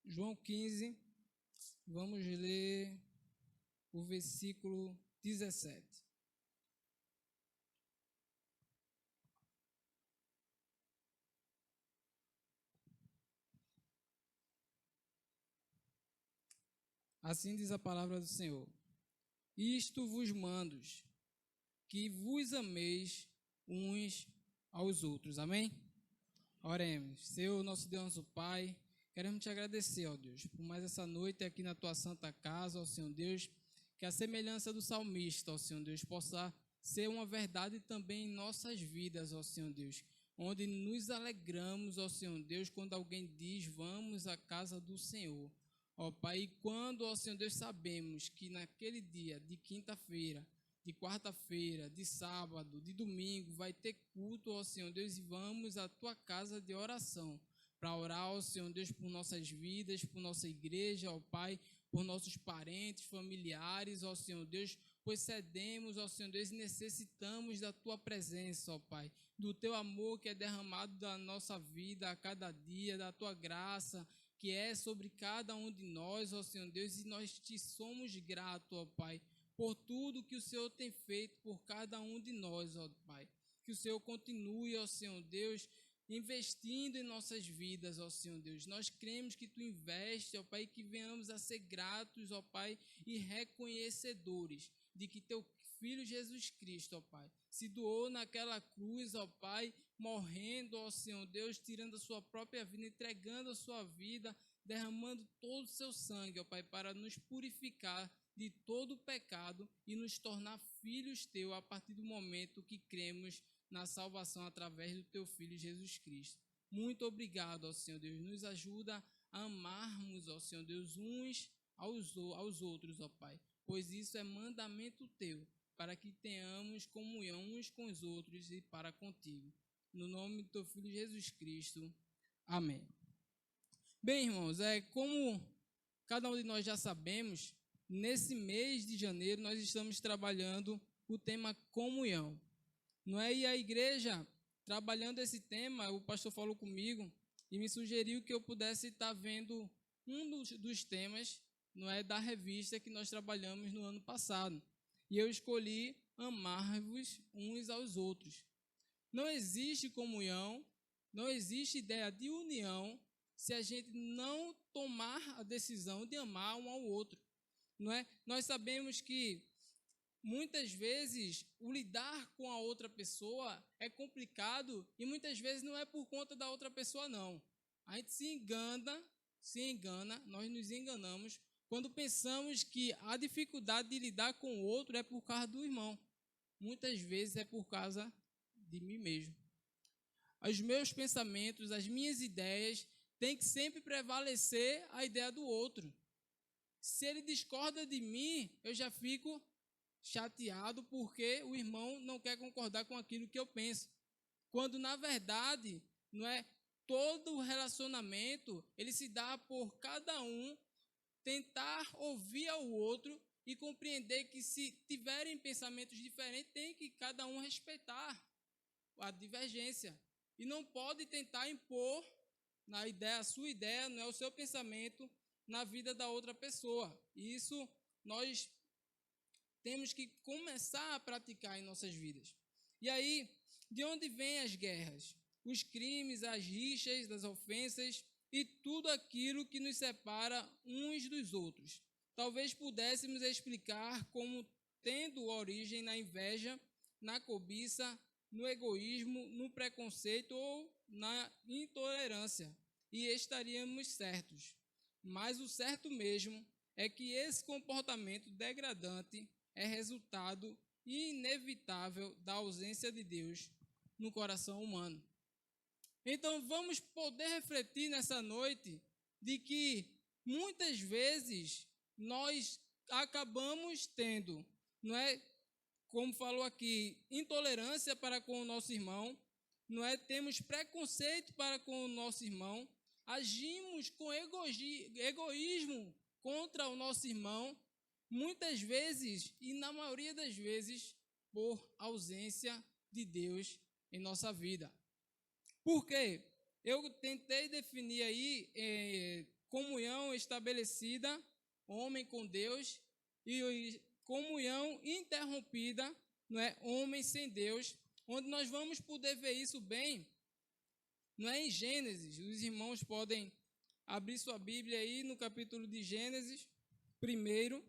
João 15, vamos ler o versículo 17. Assim diz a palavra do Senhor: Isto vos mando, que vos ameis uns aos outros. Amém? Oremos. Senhor, nosso Deus, nosso Pai, queremos te agradecer, ó Deus, por mais essa noite aqui na tua santa casa, ó Senhor Deus, que a semelhança do salmista, ó Senhor Deus, possa ser uma verdade também em nossas vidas, ó Senhor Deus, onde nos alegramos, ó Senhor Deus, quando alguém diz, vamos à casa do Senhor. Ó Pai, e quando, ó Senhor Deus, sabemos que naquele dia de quinta-feira, de quarta-feira, de sábado, de domingo, vai ter culto, ó Senhor Deus, e vamos à tua casa de oração, para orar, ó Senhor Deus, por nossas vidas, por nossa igreja, ó Pai, por nossos parentes, familiares, ó Senhor Deus, pois cedemos, ó Senhor Deus, e necessitamos da tua presença, ó Pai, do teu amor que é derramado da nossa vida a cada dia, da tua graça, que é sobre cada um de nós, ó Senhor Deus, e nós te somos gratos, ó Pai, por tudo que o Senhor tem feito por cada um de nós, ó Pai. Que o Senhor continue, ó Senhor Deus, investindo em nossas vidas, ó Senhor Deus. Nós cremos que Tu investes, ó Pai, e que venhamos a ser gratos, ó Pai, e reconhecedores de que Teu Filho Jesus Cristo, ó Pai, se doou naquela cruz, ó Pai, morrendo, ó Senhor Deus, tirando a Sua própria vida, entregando a Sua vida, derramando todo o Seu sangue, ó Pai, para nos purificar de todo o pecado e nos tornar filhos Teu a partir do momento que cremos na salvação através do Teu Filho Jesus Cristo. Muito obrigado, ó Senhor Deus. Nos ajuda a amarmos, ó Senhor Deus, uns aos outros, ó Pai, pois isso é mandamento Teu, para que tenhamos comunhão uns com os outros e para contigo. No nome do Teu Filho Jesus Cristo. Amém. Bem, irmãos, como cada um de nós já sabemos, nesse mês de janeiro nós estamos trabalhando o tema comunhão. Não é? E a igreja, trabalhando esse tema, o pastor falou comigo e me sugeriu que eu pudesse estar vendo um dos temas, não é, da revista que nós trabalhamos no ano passado. E eu escolhi amar-vos uns aos outros. Não existe comunhão, não existe ideia de união se a gente não tomar a decisão de amar um ao outro. Não é? Nós sabemos que muitas vezes o lidar com a outra pessoa é complicado e muitas vezes não é por conta da outra pessoa, não. A gente se engana, nós nos enganamos quando pensamos que a dificuldade de lidar com o outro é por causa do irmão. Muitas vezes é por causa de mim mesmo. Os meus pensamentos, as minhas ideias têm que sempre prevalecer a ideia do outro. Se ele discorda de mim, eu já fico chateado porque o irmão não quer concordar com aquilo que eu penso. Quando, na verdade, não é todo o relacionamento, ele se dá por cada um tentar ouvir ao outro e compreender que se tiverem pensamentos diferentes, tem que cada um respeitar a divergência. E não pode tentar impor a sua ideia, não é o seu pensamento na vida da outra pessoa. E isso nós temos que começar a praticar em nossas vidas. E aí, de onde vêm as guerras? Os crimes, as rixas, as ofensas e tudo aquilo que nos separa uns dos outros. Talvez pudéssemos explicar como tendo origem na inveja, na cobiça, no egoísmo, no preconceito ou na intolerância. E estaríamos certos. Mas o certo mesmo é que esse comportamento degradante é resultado inevitável da ausência de Deus no coração humano. Então vamos poder refletir nessa noite de que muitas vezes nós acabamos tendo, não é, como falou aqui, intolerância para com o nosso irmão, não é, temos preconceito para com o nosso irmão, agimos com egoísmo contra o nosso irmão, muitas vezes, e na maioria das vezes, por ausência de Deus em nossa vida. Por quê? Eu tentei definir aí comunhão estabelecida, homem com Deus, e comunhão interrompida, não é? Homem sem Deus, onde nós vamos poder ver isso bem, não é? Em Gênesis. Os irmãos podem abrir sua Bíblia aí no capítulo de Gênesis, primeiro,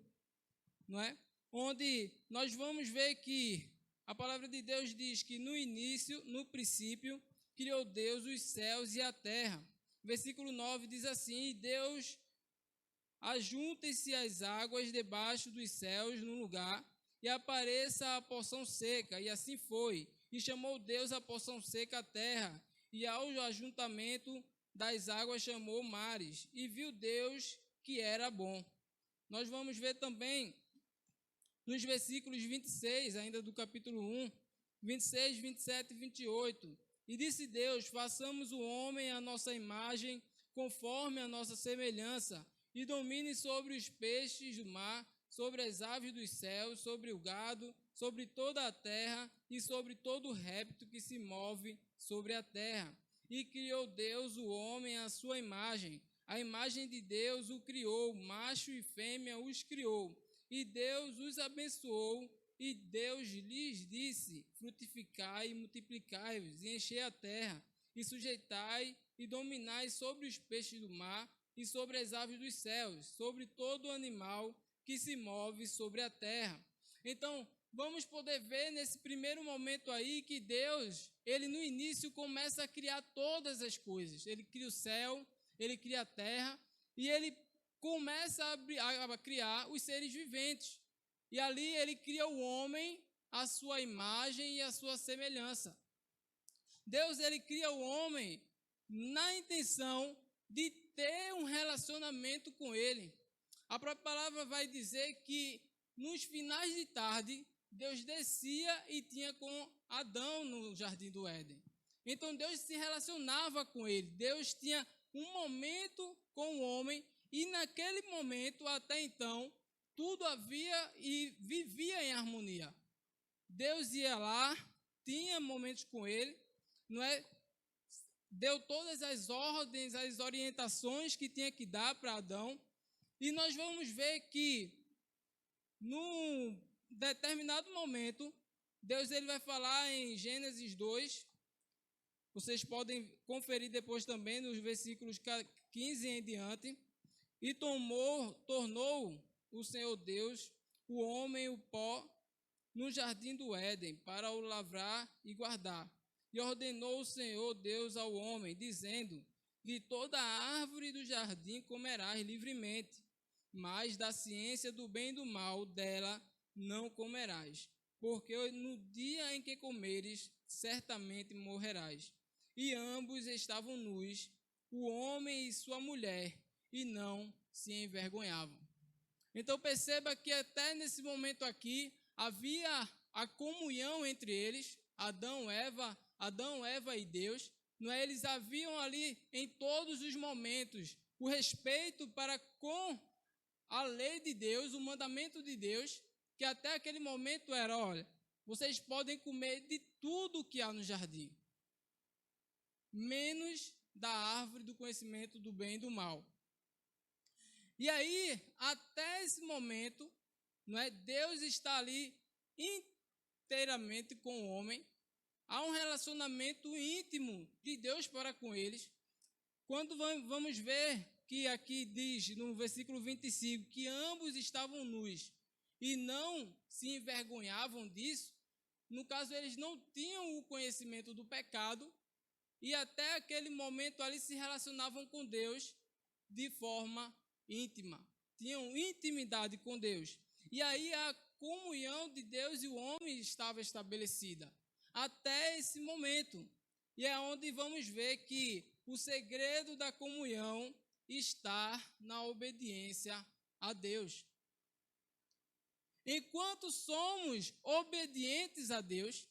não é? Onde nós vamos ver que a palavra de Deus diz que no início, no princípio, criou Deus os céus e a terra. Versículo 9 diz assim: e Deus ajuntem-se as águas debaixo dos céus num lugar, e apareça a porção seca. E assim foi. E chamou Deus a porção seca a terra, e ao ajuntamento das águas chamou mares. E viu Deus que era bom. Nós vamos ver também nos versículos 26, ainda do capítulo 1, 26, 27 e 28. E disse Deus: façamos o homem à nossa imagem, conforme a nossa semelhança, e domine sobre os peixes do mar, sobre as aves dos céus, sobre o gado, sobre toda a terra e sobre todo réptil que se move sobre a terra. E criou Deus o homem à sua imagem. A imagem de Deus o criou, macho e fêmea os criou. E Deus os abençoou, e Deus lhes disse: frutificai e multiplicai-vos, e enchei a terra, e sujeitai e dominai sobre os peixes do mar, e sobre as aves dos céus, sobre todo animal que se move sobre a terra. Então, vamos poder ver nesse primeiro momento aí que Deus, ele no início começa a criar todas as coisas. Ele cria o céu, ele cria a terra, e ele começa a criar os seres viventes. E ali ele cria o homem à sua imagem e à sua semelhança. Deus, ele cria o homem na intenção de ter um relacionamento com ele. A própria palavra vai dizer que nos finais de tarde, Deus descia e tinha com Adão no jardim do Éden. Então Deus se relacionava com ele. Deus tinha um momento com o homem, e naquele momento, até então, tudo havia e vivia em harmonia. Deus ia lá, tinha momentos com ele, não é? Deu todas as ordens, as orientações que tinha que dar para Adão. E nós vamos ver que, num determinado momento, Deus ele vai falar em Gênesis 2. Vocês podem conferir depois também nos versículos 15 em diante. E tornou o Senhor Deus o homem o pó no jardim do Éden, para o lavrar e guardar. E ordenou o Senhor Deus ao homem, dizendo: de toda árvore do jardim comerás livremente, mas da ciência do bem e do mal dela não comerás, porque no dia em que comeres, certamente morrerás. E ambos estavam nus, o homem e sua mulher, e não se envergonhavam. Então perceba que até nesse momento aqui havia a comunhão entre eles, Adão, Eva e Deus, não é? Eles haviam ali em todos os momentos o respeito para com a lei de Deus, o mandamento de Deus, que até aquele momento era: olha, vocês podem comer de tudo que há no jardim, menos da árvore do conhecimento do bem e do mal. E aí, até esse momento, não é? Deus está ali inteiramente com o homem. Há um relacionamento íntimo de Deus para com eles. Quando vamos ver que aqui diz no versículo 25 que ambos estavam nus e não se envergonhavam disso, no caso eles não tinham o conhecimento do pecado e até aquele momento ali se relacionavam com Deus de forma íntima, tinham intimidade com Deus. E aí a comunhão de Deus e o homem estava estabelecida até esse momento. E é onde vamos ver que o segredo da comunhão está na obediência a Deus. Enquanto somos obedientes a Deus,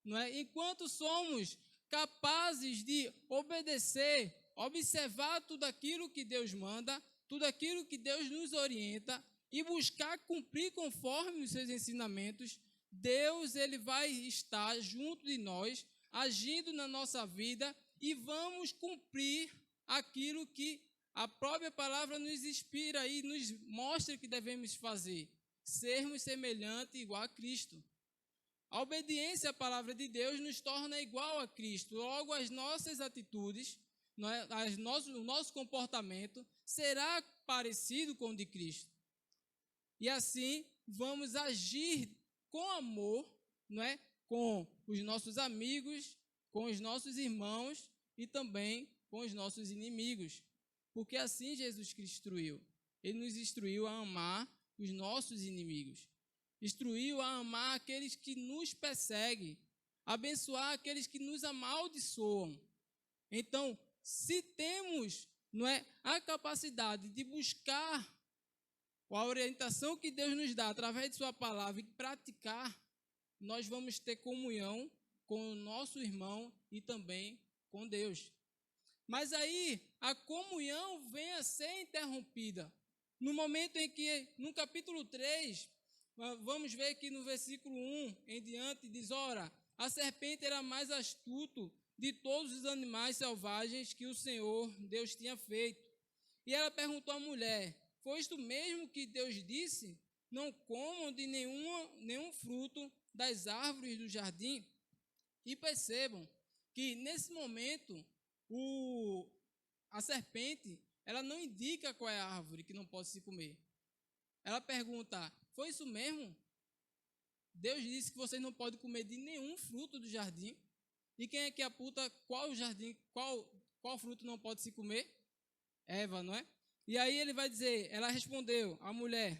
não é? Enquanto somos capazes de obedecer, observar tudo aquilo que Deus manda, tudo aquilo que Deus nos orienta e buscar cumprir conforme os seus ensinamentos, Deus ele vai estar junto de nós, agindo na nossa vida, e vamos cumprir aquilo que a própria palavra nos inspira e nos mostra que devemos fazer, sermos semelhantes igual a Cristo. A obediência à palavra de Deus nos torna igual a Cristo. Logo, as nossas atitudes, o nosso comportamento será parecido com o de Cristo. E assim, vamos agir com amor, com os nossos amigos, com os nossos irmãos e também com os nossos inimigos. Porque assim Jesus Cristo instruiu. Ele nos instruiu a amar os nossos inimigos. Instruiu a amar aqueles que nos perseguem, abençoar aqueles que nos amaldiçoam. Então, se temos a capacidade de buscar a orientação que Deus nos dá através de sua palavra e praticar, nós vamos ter comunhão com o nosso irmão e também com Deus. Mas aí, a comunhão vem a ser interrompida. No momento em que, no capítulo 3, vamos ver que no versículo 1 em diante, diz: ora, a serpente era mais astuto de todos os animais selvagens que o Senhor Deus tinha feito. E ela perguntou à mulher: foi isto mesmo que Deus disse? Não comam de nenhum fruto das árvores do jardim? E percebam que nesse momento a serpente, ela não indica qual é a árvore que não pode se comer. Ela pergunta: foi isso mesmo? Deus disse que vocês não podem comer de nenhum fruto do jardim. E quem é que aponta qual jardim, qual fruto não pode se comer? Eva, não é? E aí ele vai dizer, ela respondeu, a mulher: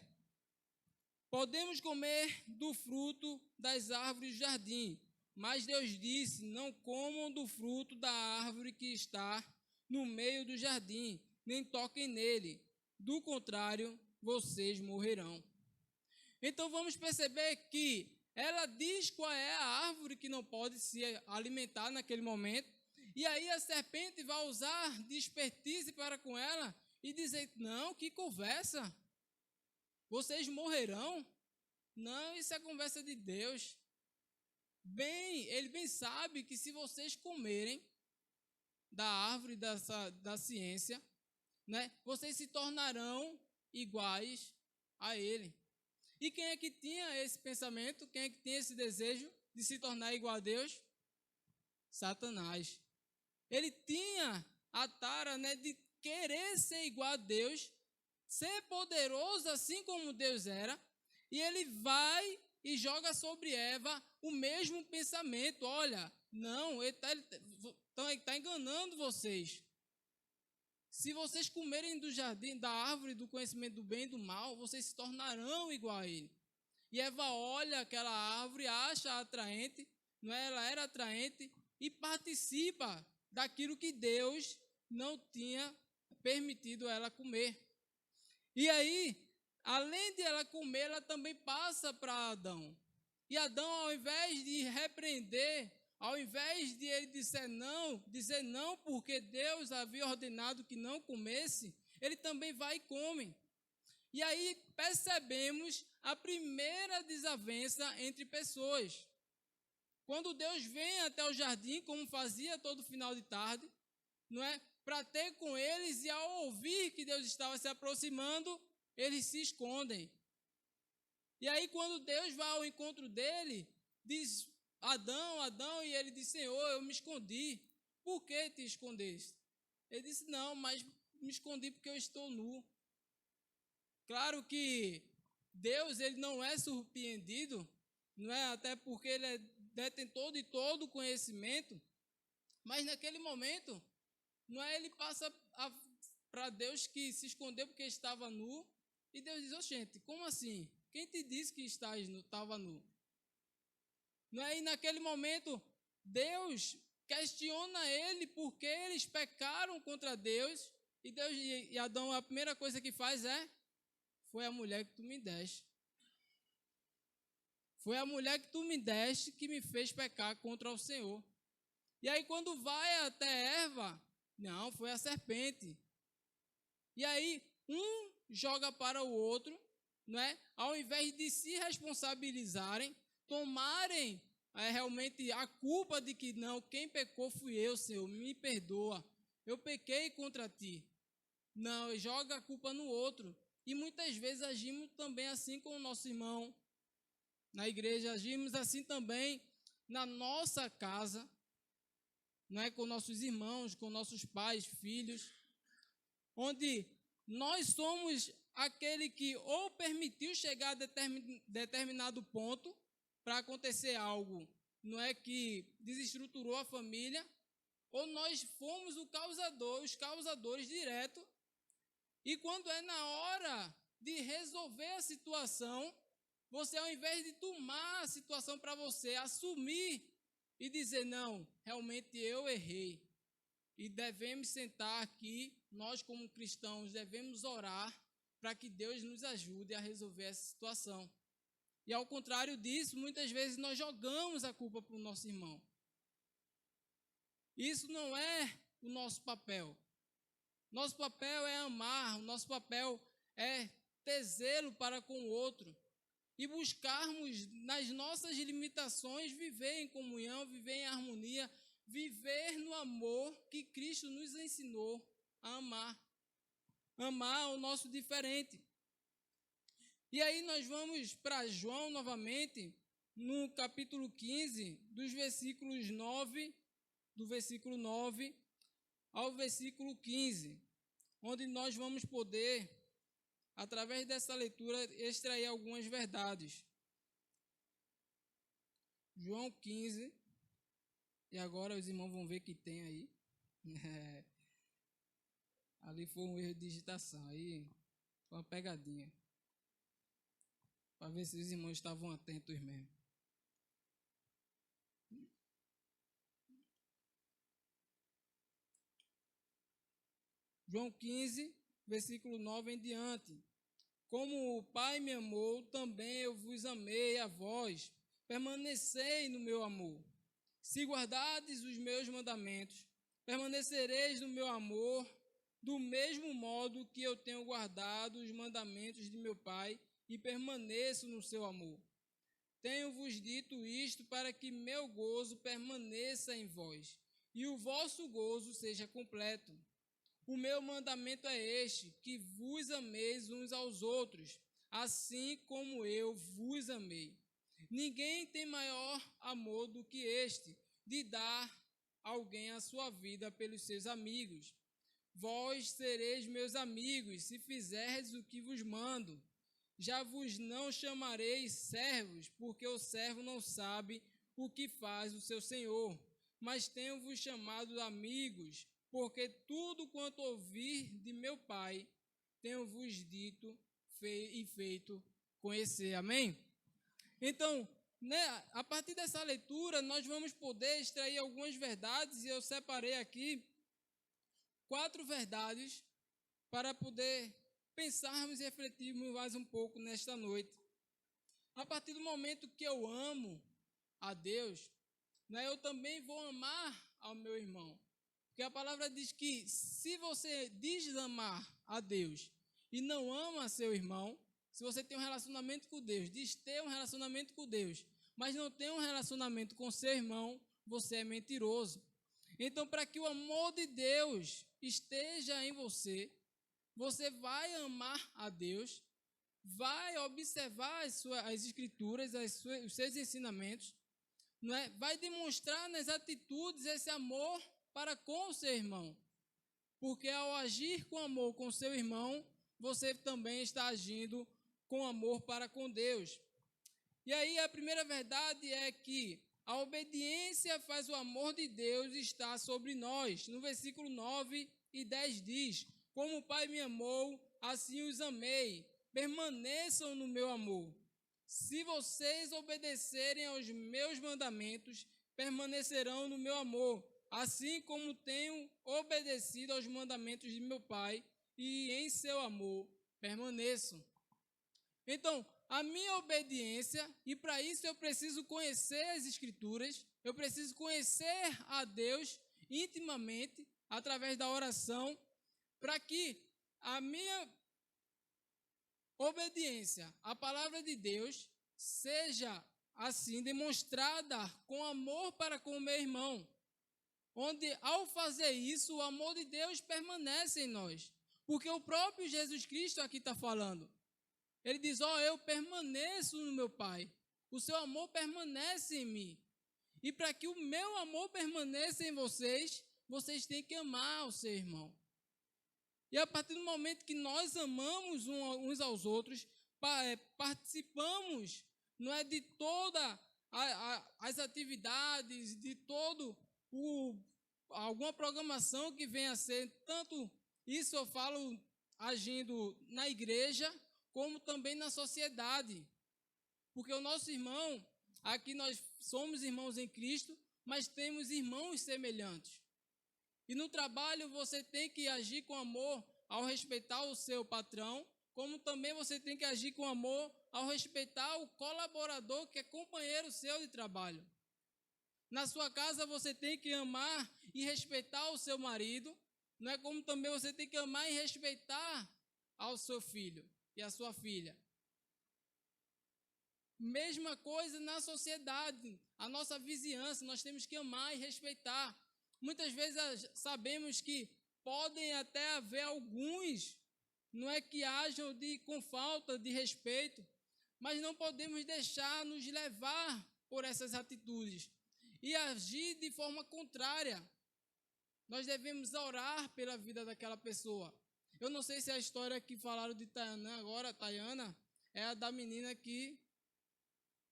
podemos comer do fruto das árvores do jardim, mas Deus disse: não comam do fruto da árvore que está no meio do jardim, nem toquem nele, do contrário, vocês morrerão. Então vamos perceber que ela diz qual é a árvore que não pode se alimentar naquele momento, e aí a serpente vai usar de expertise para com ela e dizer: não, que conversa, vocês morrerão. Não, isso é conversa de Deus. Ele bem sabe que se vocês comerem da árvore da ciência, vocês se tornarão iguais a ele. E quem é que tinha esse pensamento? Quem é que tinha esse desejo de se tornar igual a Deus? Satanás. Ele tinha a tara de querer ser igual a Deus, ser poderoso assim como Deus era, e ele vai e joga sobre Eva o mesmo pensamento. Olha, não, ele está enganando vocês. Se vocês comerem do jardim, da árvore do conhecimento do bem e do mal, vocês se tornarão igual a ele. E Eva olha aquela árvore, acha atraente, ela era atraente, e participa daquilo que Deus não tinha permitido ela comer. E aí, além de ela comer, ela também passa para Adão. E Adão, ao invés de repreender, ao invés de ele dizer não porque Deus havia ordenado que não comesse, ele também vai e come. E aí percebemos a primeira desavença entre pessoas. Quando Deus vem até o jardim, como fazia todo final de tarde, para ter com eles, e ao ouvir que Deus estava se aproximando, eles se escondem. E aí quando Deus vai ao encontro dele, diz: Adão, e ele diz: Senhor, eu me escondi. Por que te escondeste? Ele disse: não, mas me escondi porque eu estou nu. Claro que Deus, ele não é surpreendido, até porque ele é detentor de todo o conhecimento, mas naquele momento, ele passa para Deus que se escondeu porque estava nu, e Deus diz: gente, como assim? Quem te disse que estava nu? E naquele momento, Deus questiona ele porque eles pecaram contra Deus, e Adão, a primeira coisa que faz foi a mulher que tu me deste. Foi a mulher que tu me deste que me fez pecar contra o Senhor. E aí quando vai até Eva, não, foi a serpente. E aí um joga para o outro, ao invés de se responsabilizarem, tomarem realmente a culpa de que não, quem pecou fui eu, Senhor, me perdoa, eu pequei contra ti. Não, joga a culpa no outro. E muitas vezes agimos também assim com o nosso irmão. Na igreja agimos assim também na nossa casa, não é, com nossos irmãos, com nossos pais, filhos, onde nós somos aquele que ou permitiu chegar a determinado ponto para acontecer algo, não é, que desestruturou a família, ou nós fomos os causadores diretos, e quando é na hora de resolver a situação, você, ao invés de tomar a situação para você, assumir e dizer, não, realmente eu errei. E devemos sentar aqui, nós como cristãos, devemos orar para que Deus nos ajude a resolver essa situação. E ao contrário disso, muitas vezes nós jogamos a culpa para o nosso irmão. Isso não é o nosso papel. Nosso papel é amar, o nosso papel é ter zelo para com o outro. E buscarmos, nas nossas limitações, viver em comunhão, viver em harmonia, viver no amor que Cristo nos ensinou a amar. Amar o nosso diferente. E aí nós vamos para João novamente, no capítulo 15, do versículo 9 ao versículo 15, onde nós vamos poder, através dessa leitura, extrair algumas verdades. João 15, e agora os irmãos vão ver que tem aí. Ali foi um erro de digitação, aí foi uma pegadinha. Para ver se os irmãos estavam atentos mesmo. João 15, versículo 9 em diante. Como o Pai me amou, também eu vos amei a vós. Permanecei no meu amor. Se guardardes os meus mandamentos, permanecereis no meu amor, do mesmo modo que eu tenho guardado os mandamentos de meu Pai e permaneço no seu amor. Tenho-vos dito isto para que meu gozo permaneça em vós e o vosso gozo seja completo. O meu mandamento é este, que vos ameis uns aos outros, assim como eu vos amei. Ninguém tem maior amor do que este, de dar alguém a sua vida pelos seus amigos. Vós sereis meus amigos, se fizerdes o que vos mando. Já vos não chamareis servos, porque o servo não sabe o que faz o seu senhor, mas tenho-vos chamado amigos, porque tudo quanto ouvir de meu Pai, tenho-vos dito e feito conhecer. Amém? Então, a partir dessa leitura, nós vamos poder extrair algumas verdades, e eu separei aqui 4 verdades para poder pensarmos e refletirmos mais um pouco nesta noite. A partir do momento que eu amo a Deus, eu também vou amar ao meu irmão. Porque a palavra diz que se você diz amar a Deus e não ama seu irmão, se você tem um relacionamento com Deus, diz ter um relacionamento com Deus, mas não tem um relacionamento com seu irmão, você é mentiroso. Então, para que o amor de Deus esteja em você, você vai amar a Deus, vai observar as Escrituras, os seus ensinamentos, vai demonstrar nas atitudes esse amor para com o seu irmão. Porque ao agir com amor com o seu irmão, você também está agindo com amor para com Deus. E aí a primeira verdade é que a obediência faz o amor de Deus estar sobre nós. No versículo 9 e 10 diz: como o Pai me amou, assim os amei. Permaneçam no meu amor. Se vocês obedecerem aos meus mandamentos, permanecerão no meu amor, assim como tenho obedecido aos mandamentos de meu Pai, e em seu amor permaneço. Então, a minha obediência, e para isso eu preciso conhecer as Escrituras, eu preciso conhecer a Deus intimamente, através da oração, para que a minha obediência à palavra de Deus seja, assim, demonstrada com amor para com o meu irmão. Onde, ao fazer isso, o amor de Deus permanece em nós. Porque o próprio Jesus Cristo aqui está falando. Ele diz, eu permaneço no meu Pai. O seu amor permanece em mim. E para que o meu amor permaneça em vocês, vocês têm que amar o seu irmão. E a partir do momento que nós amamos uns aos outros, participamos, não é, de todas as atividades, de todo alguma programação que venha a ser, tanto isso eu falo agindo na igreja, como também na sociedade. Porque o nosso irmão, aqui nós somos irmãos em Cristo, mas temos irmãos semelhantes. E no trabalho você tem que agir com amor ao respeitar o seu patrão, como também você tem que agir com amor ao respeitar o colaborador que é companheiro seu de trabalho. Na sua casa você tem que amar e respeitar o seu marido, não é, como também você tem que amar e respeitar ao seu filho e a sua filha. Mesma coisa na sociedade, a nossa vizinhança, nós temos que amar e respeitar. Muitas vezes sabemos que podem até haver alguns, não é, que ajam com falta de respeito, mas não podemos deixar nos levar por essas atitudes e agir de forma contrária. Nós devemos orar pela vida daquela pessoa. Eu não sei se a história que falaram de Tayana, é a da menina que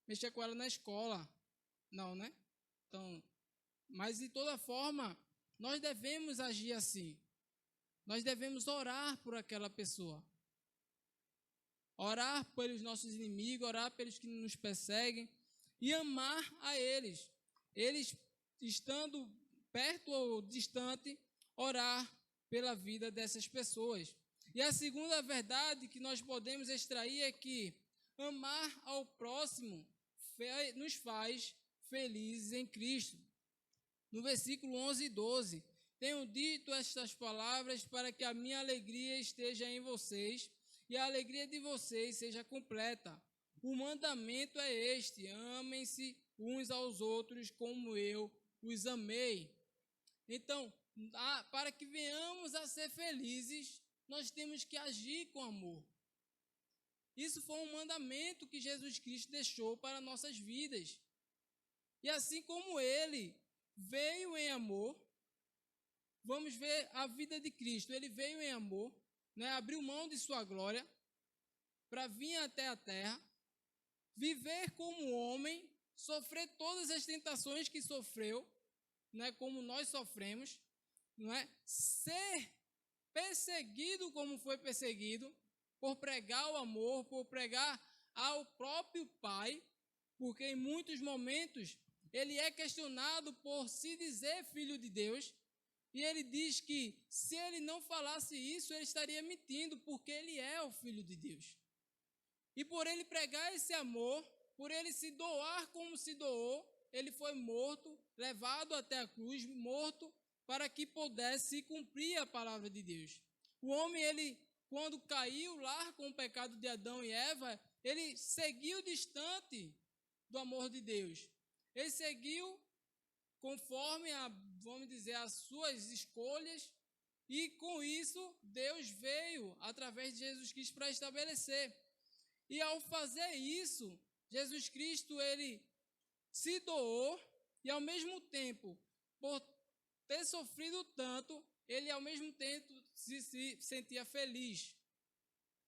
mexia com ela na escola. Não, né? Então, mas de toda forma, nós devemos agir assim. Nós devemos orar por aquela pessoa. Orar pelos nossos inimigos, orar pelos que nos perseguem e amar a eles. Eles, estando perto ou distante, orar pela vida dessas pessoas. E a segunda verdade que nós podemos extrair é que amar ao próximo nos faz felizes em Cristo. No versículo 11 e 12, tenho dito estas palavras para que a minha alegria esteja em vocês e a alegria de vocês seja completa. O mandamento é este: amem-se uns aos outros como eu os amei. Então, para que venhamos a ser felizes, nós temos que agir com amor. Isso foi um mandamento que Jesus Cristo deixou para nossas vidas. E assim como ele veio em amor, vamos ver a vida de Cristo. Ele veio em amor, né, abriu mão de sua glória para vir até a terra, viver como homem, sofrer todas as tentações que sofreu, né, como nós sofremos, não é? Ser perseguido como foi perseguido, por pregar o amor, por pregar ao próprio Pai, porque em muitos momentos ele é questionado por se dizer filho de Deus, e ele diz que se ele não falasse isso, ele estaria mentindo, porque ele é o Filho de Deus. E por ele pregar esse amor, por ele se doar como se doou, ele foi morto, levado até a cruz, morto, para que pudesse cumprir a palavra de Deus. O homem, ele, quando caiu lá com o pecado de Adão e Eva, ele seguiu distante do amor de Deus. Ele seguiu conforme, vamos dizer, as suas escolhas, e com isso Deus veio através de Jesus Cristo para estabelecer. E ao fazer isso, Jesus Cristo, ele se doou, e ao mesmo tempo, por ter sofrido tanto, ele ao mesmo tempo se sentia feliz,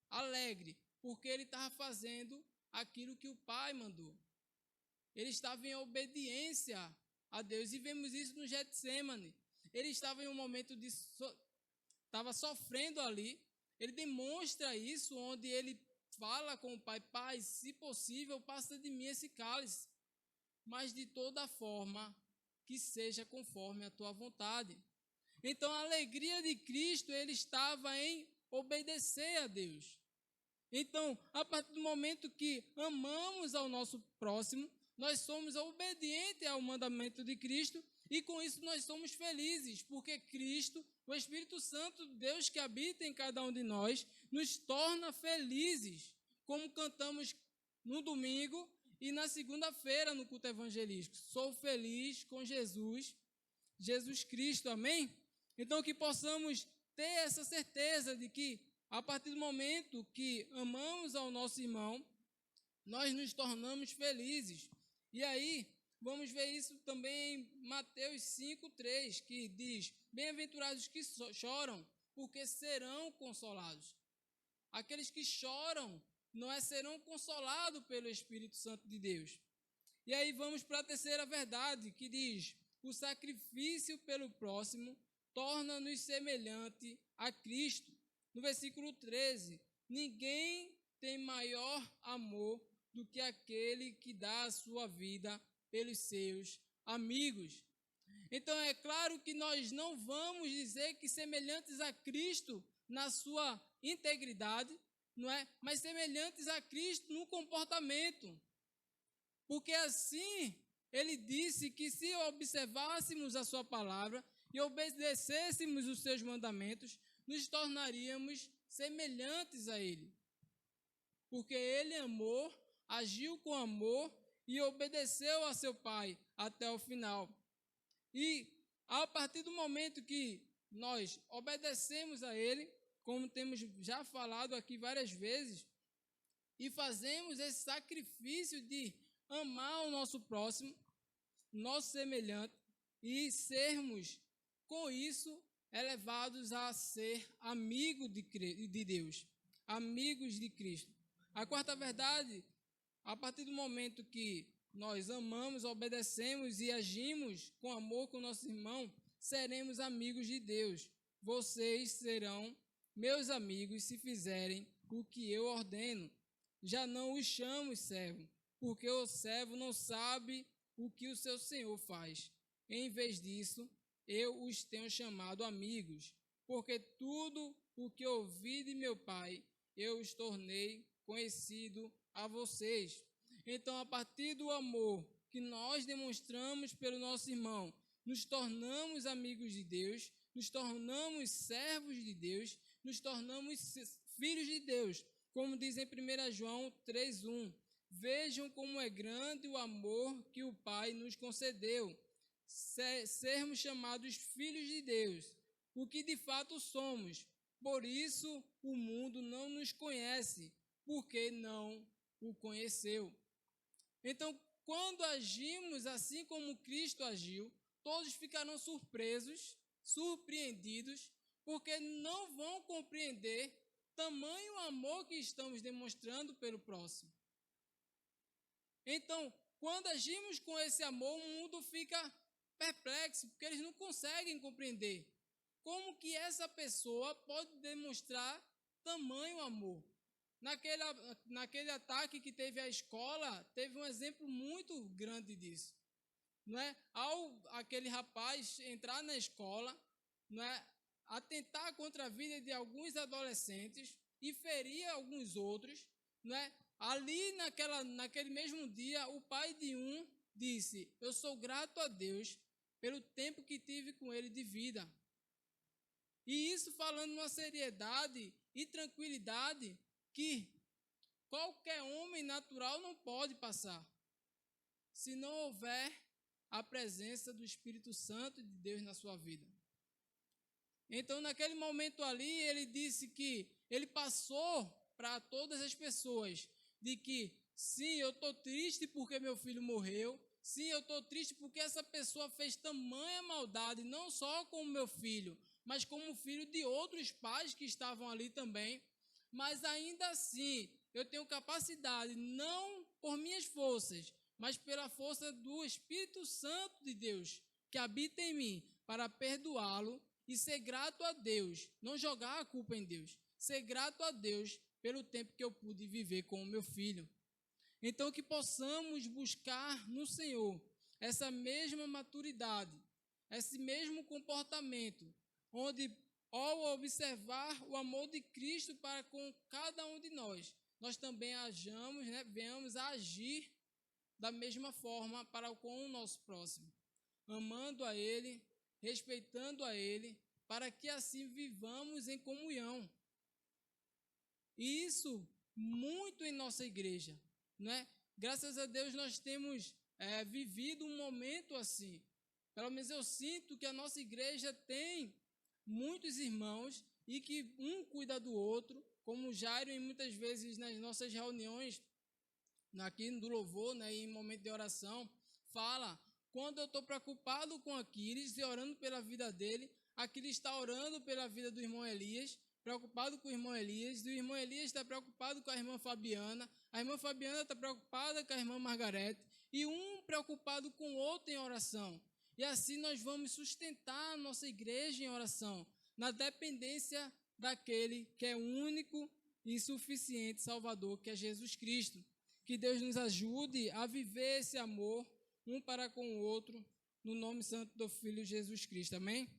alegre, porque ele estava fazendo aquilo que o Pai mandou. Ele estava em obediência a Deus, e vemos isso no Getsemane. Ele estava em um momento de estava sofrendo ali. Ele demonstra isso, onde ele fala com o Pai: Pai, se possível, passa de mim esse cálice, mas de toda forma que seja conforme a tua vontade. Então a alegria de Cristo, ele estava em obedecer a Deus. Então, a partir do momento que amamos ao nosso próximo, nós somos obedientes ao mandamento de Cristo, e com isso nós somos felizes, porque Cristo, o Espírito Santo de Deus que habita em cada um de nós, nos torna felizes, como cantamos no domingo e na segunda-feira no culto evangelístico. Sou feliz com Jesus Cristo, amém? Então que possamos ter essa certeza de que, a partir do momento que amamos ao nosso irmão, nós nos tornamos felizes. E aí, vamos ver isso também em Mateus 5:3, que diz: bem-aventurados que choram, porque serão consolados. Aqueles que choram serão consolados pelo Espírito Santo de Deus. E aí vamos para a terceira verdade, que diz: o sacrifício pelo próximo torna-nos semelhante a Cristo. No versículo 13, ninguém tem maior amor do que aquele que dá a sua vida pelos seus amigos. Então é claro que nós não vamos dizer que semelhantes a Cristo na sua integridade, não é? Mas semelhantes a Cristo no comportamento. Porque assim ele disse que se observássemos a sua palavra e obedecêssemos os seus mandamentos, nos tornaríamos semelhantes a ele. Porque ele amou, agiu com amor e obedeceu a seu Pai até o final. E a partir do momento que nós obedecemos a ele, como temos já falado aqui várias vezes, e fazemos esse sacrifício de amar o nosso próximo, nosso semelhante, e sermos, com isso, elevados a ser amigos de Deus, amigos de Cristo. A quarta verdade, a partir do momento que nós amamos, obedecemos e agimos com amor com nosso irmão, seremos amigos de Deus. Vocês serão meus amigos se fizerem o que eu ordeno. Já não os chamo servo, porque o servo não sabe o que o seu senhor faz. Em vez disso, eu os tenho chamado amigos, porque tudo o que ouvi de meu Pai, eu os tornei conhecido a vocês. Então, a partir do amor que nós demonstramos pelo nosso irmão, nos tornamos amigos de Deus, nos tornamos servos de Deus, nos tornamos filhos de Deus, como diz em 1 João 3:1. Vejam como é grande o amor que o Pai nos concedeu, sermos chamados filhos de Deus, o que de fato somos. Por isso o mundo não nos conhece, porque não o conheceu. Então, quando agimos assim como Cristo agiu, todos ficarão surpreendidos, porque não vão compreender tamanho amor que estamos demonstrando pelo próximo. Então, quando agimos com esse amor, o mundo fica perplexo, porque eles não conseguem compreender como que essa pessoa pode demonstrar tamanho amor. Naquele ataque que teve à escola, teve um exemplo muito grande disso. Não é? Ao aquele rapaz entrar na escola, não é? Atentar contra a vida de alguns adolescentes e ferir alguns outros, não é? Ali naquele mesmo dia, o pai de um disse: eu sou grato a Deus pelo tempo que tive com ele de vida. E isso falando numa seriedade e tranquilidade que qualquer homem natural não pode passar, se não houver a presença do Espírito Santo de Deus na sua vida. Então, naquele momento ali, ele disse que ele passou para todas as pessoas de que, sim, eu estou triste porque meu filho morreu, sim, eu estou triste porque essa pessoa fez tamanha maldade, não só com o meu filho, mas como filho de outros pais que estavam ali também. Mas ainda assim, eu tenho capacidade, não por minhas forças, mas pela força do Espírito Santo de Deus, que habita em mim, para perdoá-lo e ser grato a Deus, não jogar a culpa em Deus, ser grato a Deus pelo tempo que eu pude viver com o meu filho. Então, que possamos buscar no Senhor essa mesma maturidade, esse mesmo comportamento, onde, ao observar o amor de Cristo para com cada um de nós, nós também venhamos a agir da mesma forma para com o nosso próximo, amando a Ele, respeitando a Ele, para que assim vivamos em comunhão. E isso muito em nossa igreja, né? Graças a Deus nós temos vivido um momento assim. Pelo menos eu sinto que a nossa igreja tem muitos irmãos e que um cuida do outro, como Jairo, e muitas vezes nas nossas reuniões, aqui do louvor, né, em momento de oração, fala, quando eu estou preocupado com Aquiles e orando pela vida dele, Aquiles está orando pela vida do irmão Elias, preocupado com o irmão Elias, e o irmão Elias está preocupado com a irmã Fabiana está preocupada com a irmã Margarete, e um preocupado com o outro em oração. E assim nós vamos sustentar a nossa igreja em oração, na dependência daquele que é único e suficiente Salvador, que é Jesus Cristo. Que Deus nos ajude a viver esse amor um para com o outro, no nome santo do Filho Jesus Cristo. Amém?